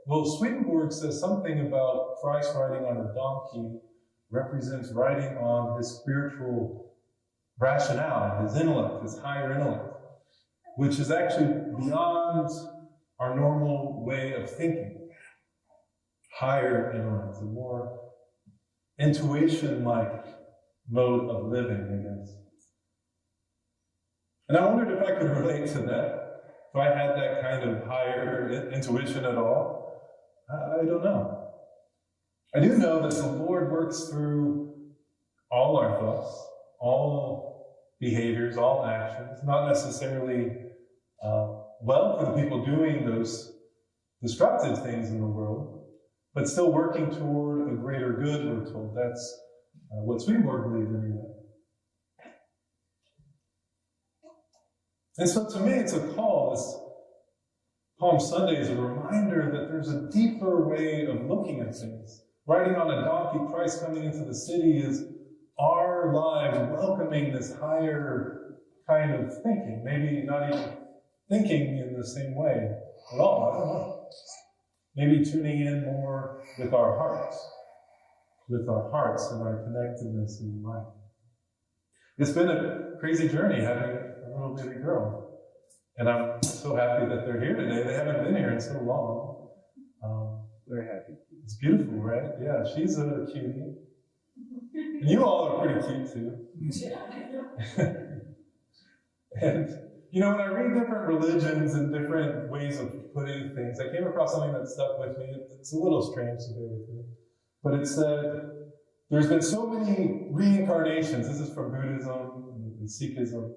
Well, Swedenborg says something about Christ riding on a donkey represents riding on his spiritual rationality, his intellect, his higher intellect, which is actually beyond our normal way of thinking. Higher intellect, a more intuition-like mode of living, I guess. And I wondered if I could relate to that, if I had that kind of higher intuition at all. I don't know. I do know that the Lord works through all our thoughts, all behaviors, all actions, not necessarily well for the people doing those destructive things in the world, but still working toward a greater good, we're told. That's what Swedenborg believed anyway. And so to me, it's a call. This Palm Sunday is a reminder that there's a deeper way of looking at things. Riding on a donkey, Christ coming into the city is our lives welcoming this higher kind of thinking. Maybe not even thinking in the same way at all. I don't know. Maybe tuning in more with our hearts and our connectedness in life. It's been a crazy journey having a little baby girl. And I'm so happy that they're here today. They haven't been here in so long. Very happy. It's beautiful, right? Yeah, she's a cutie. And you all are pretty cute, too. And, you know, when I read different religions and different ways of putting things, I came across something that stuck with me. It's a little strange, so bear with me. But it said, there's been so many reincarnations, this is from Buddhism and Sikhism,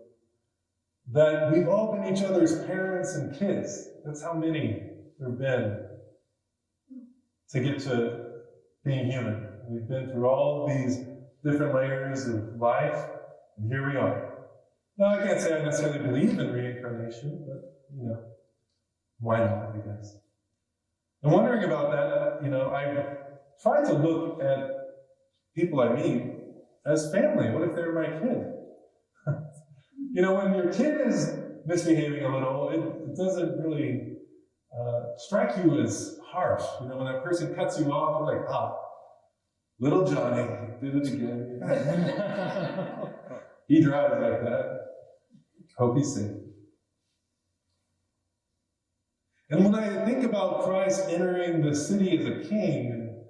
that we've all been each other's parents and kids. That's how many there have been to get to being human. We've been through all these different layers of life, and here we are. Now, I can't say I necessarily believe in reincarnation, but, you know, why not, I guess. And wondering about that, you know, I try to look at people I meet as family. What if they're my kid? You know, when your kid is misbehaving a little, it doesn't really strike you as harsh. You know, when that person cuts you off, you're like, ah, little Johnny did it again. He drives like that. Hope he's safe. And when I think about Christ entering the city as a king, and,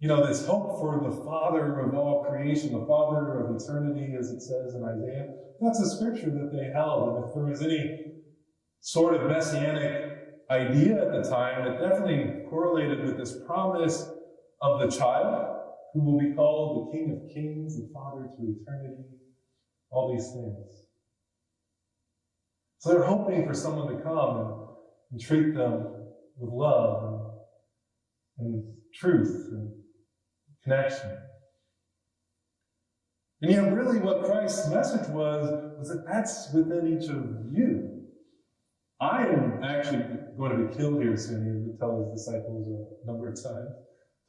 you know, this hope for the Father of all creation, the Father of eternity, as it says in Isaiah, that's a scripture that they held. And if there was any sort of messianic idea at the time, it definitely correlated with this promise of the child, who will be called the King of Kings, the Father to eternity, all these things. So they're hoping for someone to come and treat them with love and truth and connection. And you know, really what Christ's message was that that's within each of you. I am actually going to be killed here soon. He would tell his disciples a number of times.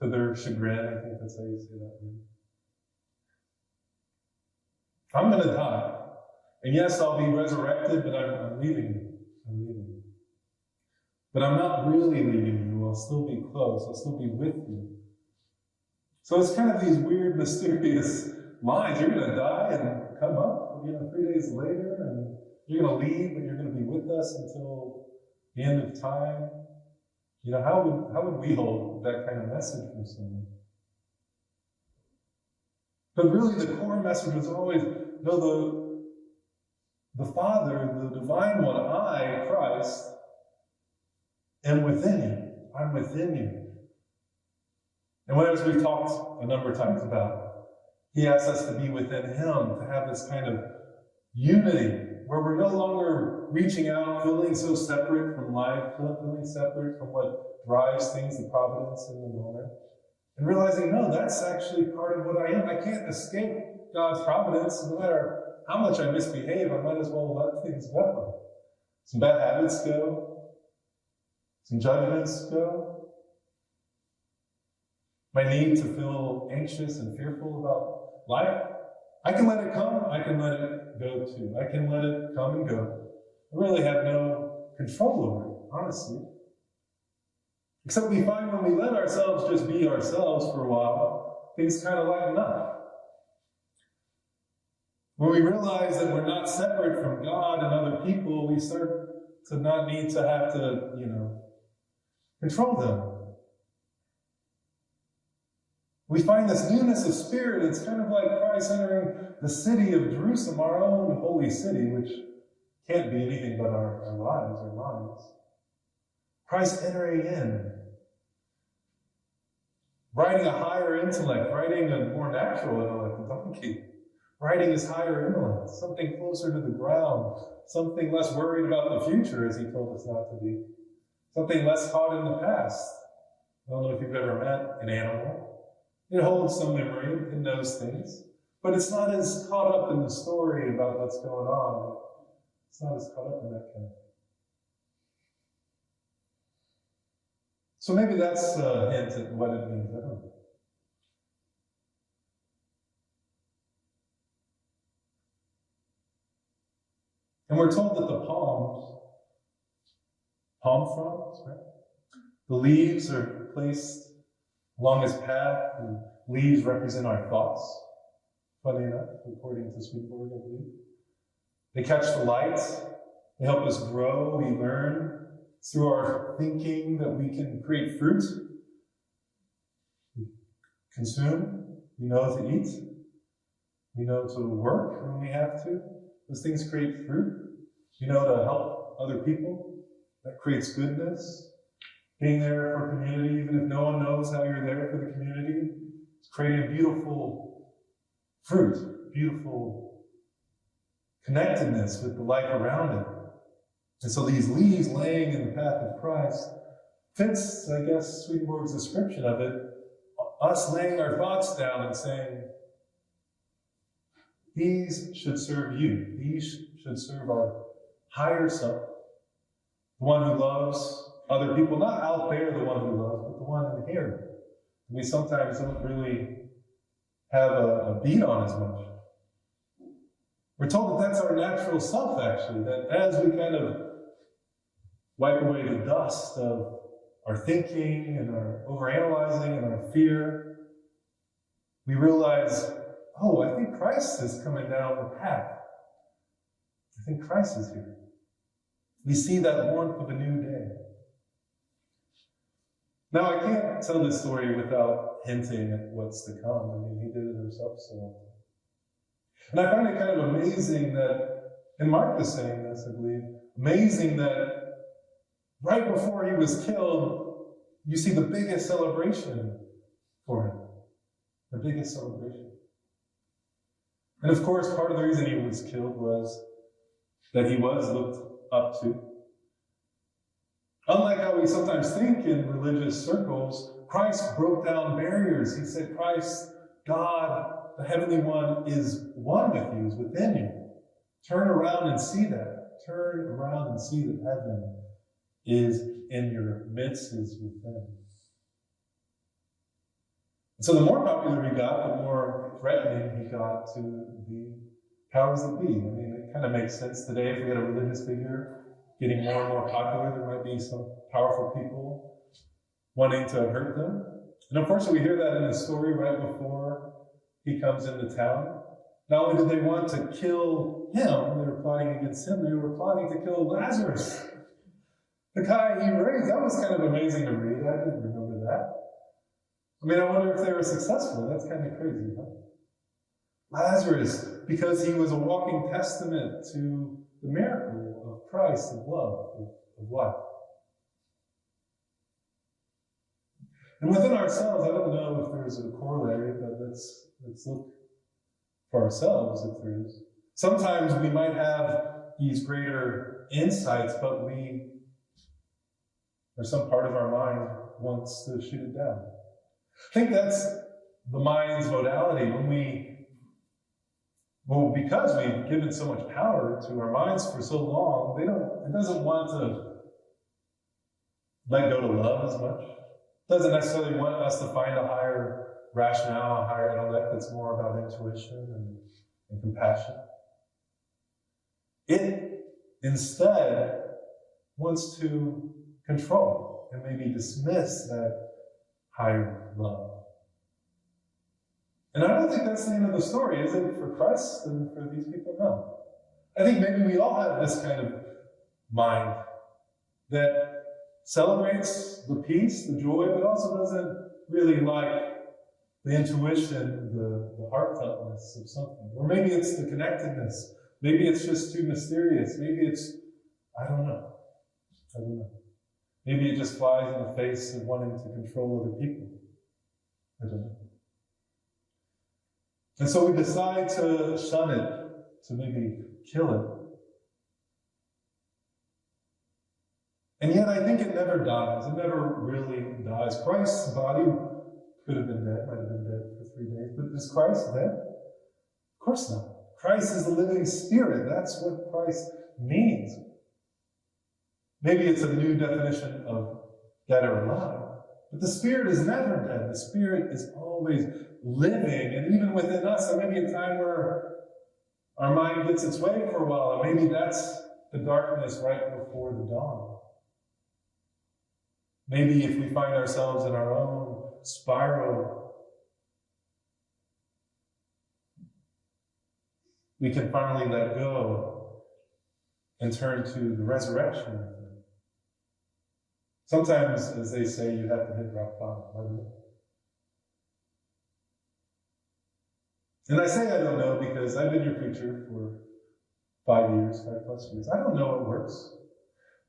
To their chagrin, I think that's how you say that word. I'm going to die. And yes, I'll be resurrected, but I'm leaving you. I'm leaving you. But I'm not really leaving you. I'll still be close. I'll still be with you. So it's kind of these weird, mysterious lines. You're going to die and come up, 3 days later, and you're going to leave, but you're going to be with us until the end of time. You know, how would we hold that kind of message from someone? But really, the core message was always, no, the Father, the Divine One, I, Christ, am within you. I'm within you. And as we've talked a number of times about, He asks us to be within Him, to have this kind of unity, where we're no longer reaching out, feeling so separate from life, feeling separate from what drives things, the providence in the moment, and realizing, no, that's actually part of what I am. I can't escape God's providence. No matter how much I misbehave, I might as well let things go. Some bad habits go. Some judgments go. My need to feel anxious and fearful about life, I can let it come, I can let it go too. I can let it come and go. I really have no control over it, honestly. Except we find when we let ourselves just be ourselves for a while, things kind of lighten up. When we realize that we're not separate from God and other people, we start to not need to have to, control them. We find this newness of spirit. It's kind of like Christ entering the city of Jerusalem, our own holy city, which can't be anything but our lives, our minds. Christ entering in, riding a higher intellect, riding a more natural intellect, a donkey, riding his higher intellect, something closer to the ground, something less worried about the future, as he told us not to be, something less caught in the past. I don't know if you've ever met an animal. It holds some memory, it knows things, but it's not as caught up in the story about what's going on. It's not as caught up in that kind of thing. So maybe that's a hint at what it means. I don't know. And we're told that the palm fronds, right? The leaves are placed along his path, and leaves represent our thoughts, funny enough, according to Swedenborg, I believe. They catch the light, they help us grow, we learn. It's through our thinking that we can create fruit, we consume, we know to eat, we know to work when we have to. Those things create fruit. We know to help other people. That creates goodness. Being there for community, even if no one knows how you're there for the community, it's creating a beautiful fruit, beautiful connectedness with the life around it. And so these leaves laying in the path of Christ fits, I guess, Swedenborg's description of it, us laying our thoughts down and saying, these should serve you. These should serve our higher self, the one who loves other people, not out there, the one who loves, but the one in here. We sometimes don't really have a beat on as much. We're told that that's our natural self, actually, that as we kind of wipe away the dust of our thinking and our overanalyzing and our fear, we realize, oh, I think Christ is coming down the path. I think Christ is here. We see that warmth of a new day. Now, I can't tell this story without hinting at what's to come. I mean, he did it himself so often. And I find it kind of amazing that, and Mark was saying this, I believe, amazing that right before he was killed, you see the biggest celebration for him. The biggest celebration. And of course, part of the reason he was killed was that he was looked up to. Unlike how we sometimes think in religious circles, Christ broke down barriers. He said, Christ, God, the Heavenly One, is one with you, is within you. Turn around and see that. Turn around and see that heaven is in your midst, is within. And so the more popular he got, the more threatening he got to the powers that be. I mean, it kind of makes sense today if we had a religious figure getting more and more popular, there might be some powerful people wanting to hurt them. And unfortunately, we hear that in the story right before he comes into town. Not only did they want to kill him, they were plotting against him, they were plotting to kill Lazarus. The guy he raised. That was kind of amazing to read. I didn't remember that. I mean, I wonder if they were successful. That's kind of crazy, huh? Lazarus, because he was a walking testament to the miracle of Christ, of love, of life. And within ourselves, I don't know if there's a corollary, but let's look for ourselves if there is. Sometimes we might have these greater insights, but or some part of our mind wants to shoot it down. I think that's the mind's modality because we've given so much power to our minds for so long, it doesn't want to let go to love as much. It doesn't necessarily want us to find a higher rationale, a higher intellect that's more about intuition and compassion. It instead wants to control and maybe dismiss that higher love. And I don't think that's the end of the story, is it, for Christ and for these people? No. I think maybe we all have this kind of mind that celebrates the peace, the joy, but also doesn't really like the intuition, the heartfeltness of something. Or maybe it's the connectedness. Maybe it's just too mysterious. Maybe it's, I don't know. Maybe it just flies in the face of wanting to control other people. I don't know. And so we decide to shun it, to maybe kill it. And yet I think it never dies. It never really dies. Christ's body could have been dead, might have been dead for 3 days, but is Christ dead? Of course not. Christ is a living spirit. That's what Christ means. Maybe it's a new definition of dead or alive, but the spirit is never dead. The spirit is always living, and even within us, there may be a time where our mind gets its way for a while, and maybe that's the darkness right before the dawn. Maybe if we find ourselves in our own spiral, we can finally let go and turn to the resurrection. Sometimes, as they say, you have to hit rock bottom. And I say I don't know because I've been your preacher for 5+ years. I don't know what works.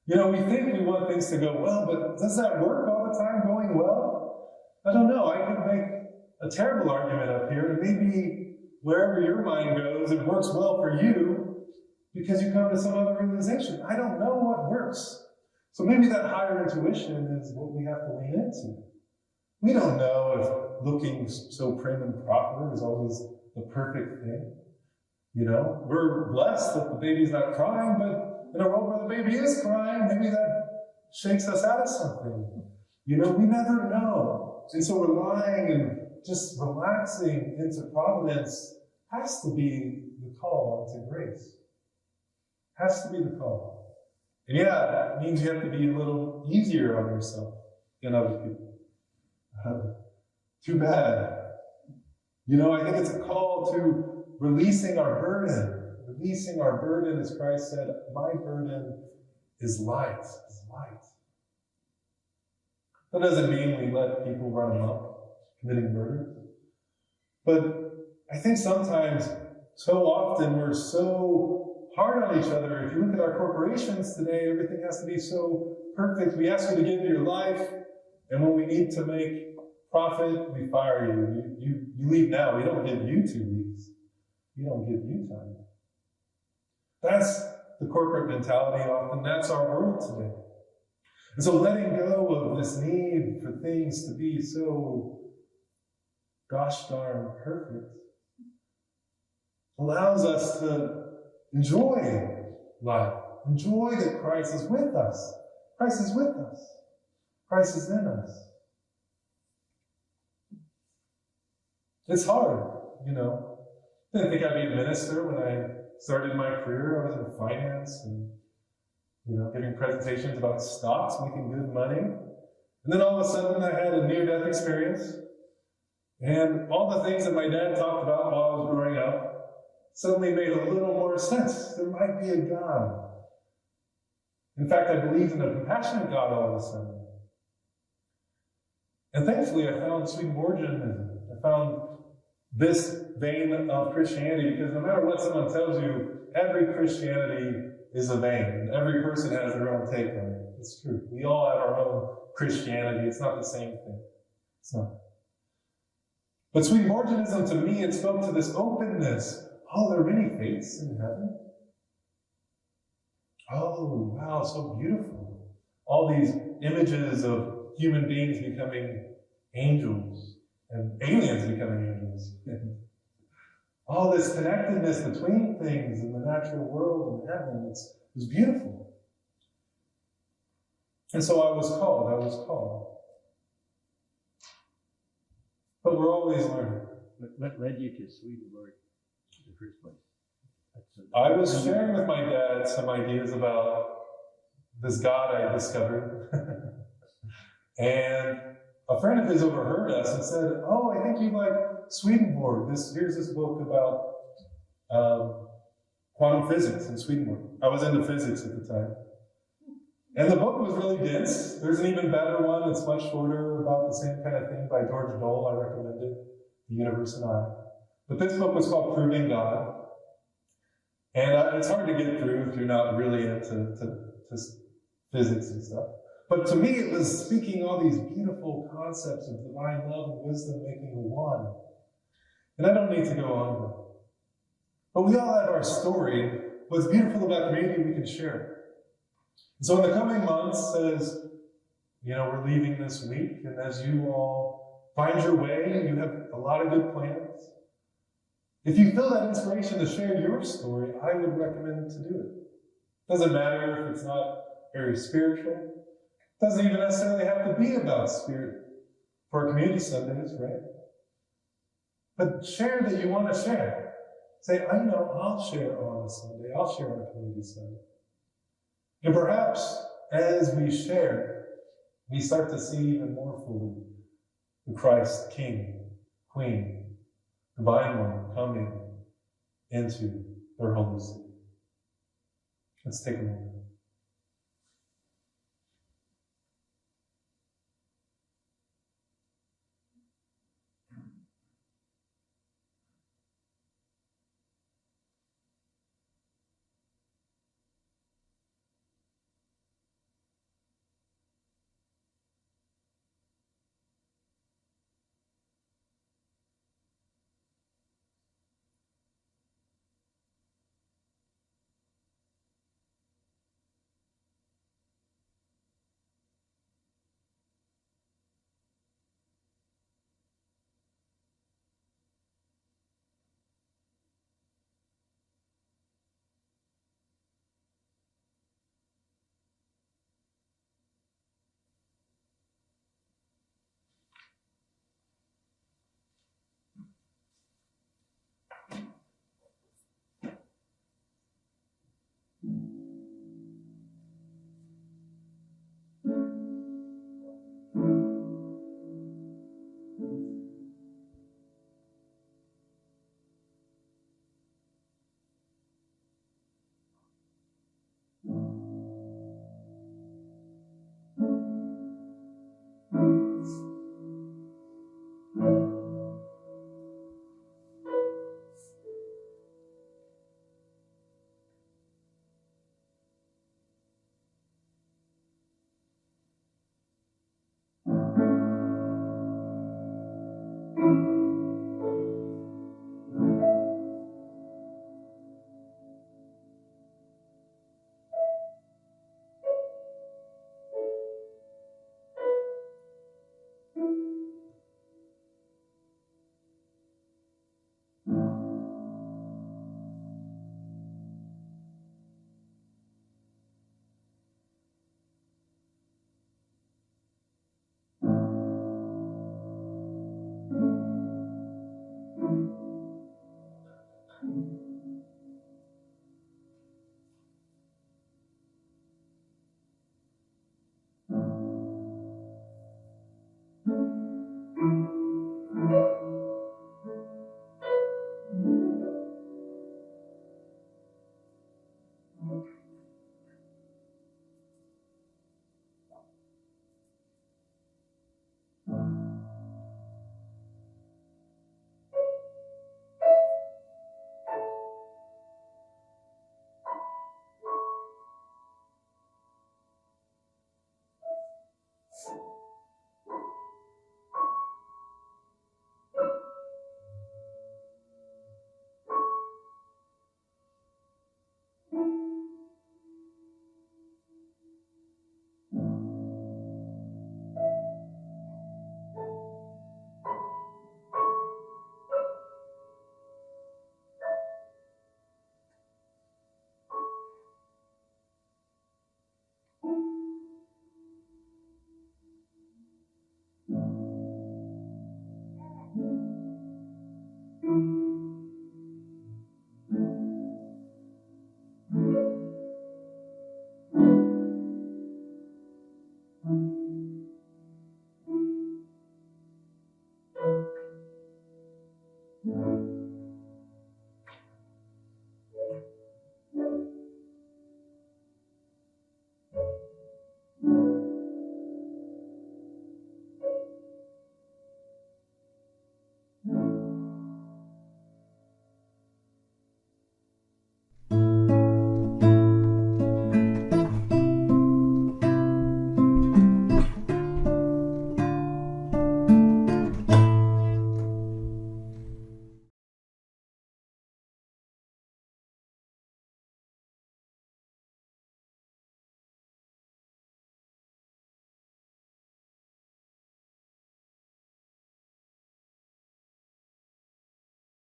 You know, we think we want things to go well, but does that work all the time, going well? I don't know. I could make a terrible argument up here, and maybe wherever your mind goes, it works well for you because you come to some other realization. I don't know what works. So maybe that higher intuition is what we have to lean into. We don't know if looking so prim and proper is always the perfect thing. You know, we're blessed that the baby's not crying, but in a world where the baby is crying, maybe that shakes us out of something. You know, we never know. And so relying and just relaxing into providence has to be the call to grace. Has to be the call. And yeah, it means you have to be a little easier on yourself than other people. Too bad. You know, I think it's a call to releasing our burden. Releasing our burden, as Christ said, my burden is light. Is light. That doesn't mean we let people run amok, committing murder. But I think sometimes, so often, we're so hard on each other. If you look at our corporations today, everything has to be so perfect. We ask you to give your life, and when we need to make profit, we fire you. You leave now. We don't give you 2 weeks. We don't give you time. That's the corporate mentality often. That's our world today. And so letting go of this need for things to be so gosh darn perfect allows us to enjoy life. Enjoy that Christ is with us. Christ is with us. Christ is in us. It's hard, you know. I didn't think I'd be a minister when I started my career. I was in finance and, you know, giving presentations about stocks, making good money. And then all of a sudden I had a near-death experience. And all the things that my dad talked about while I was growing up suddenly made a little more sense. There might be a God. In fact, I believed in a compassionate God all of a sudden. And thankfully I found Swedenborgianism. I found this vein of Christianity, because no matter what someone tells you, every Christianity is a vein. Every person has their own take on it. It's true. We all have our own Christianity. It's not the same thing. It's not. But Swedenborgianism, to me, it spoke to this openness. Oh, there are many faiths in heaven. Oh, wow, so beautiful. All these images of human beings becoming angels. And aliens becoming angels. All this connectedness between things in the natural world and heaven, it's beautiful. And so I was called. But we're always learning. What led you to Swedenborg in the first place? I was sharing with my dad some ideas about this God I discovered. And a friend of his overheard us and said, "Oh, I think you like Swedenborg. Here's this book about quantum physics in Swedenborg." I was into physics at the time. And the book was really dense. There's an even better one that's much shorter about the same kind of thing by George Dole. I recommend it, The Universe and I. But this book was called Proving God. And it's hard to get through if you're not really into to physics and stuff. But to me, it was speaking all these beautiful concepts of divine love and wisdom making one. And I don't need to go on with it. But we all have our story. What's beautiful about community, we can share it. So in the coming months, as we're leaving this week, and as you all find your way, you have a lot of good plans. If you feel that inspiration to share your story, I would recommend to do it. Doesn't matter if it's not very spiritual. Doesn't even necessarily have to be about spirit for community Sundays, right? But share that you want to share. Say, I'll share on a Sunday. I'll share on a community Sunday. And perhaps as we share, we start to see even more fully the Christ King, Queen, Divine One coming into their holy city. Let's take a moment.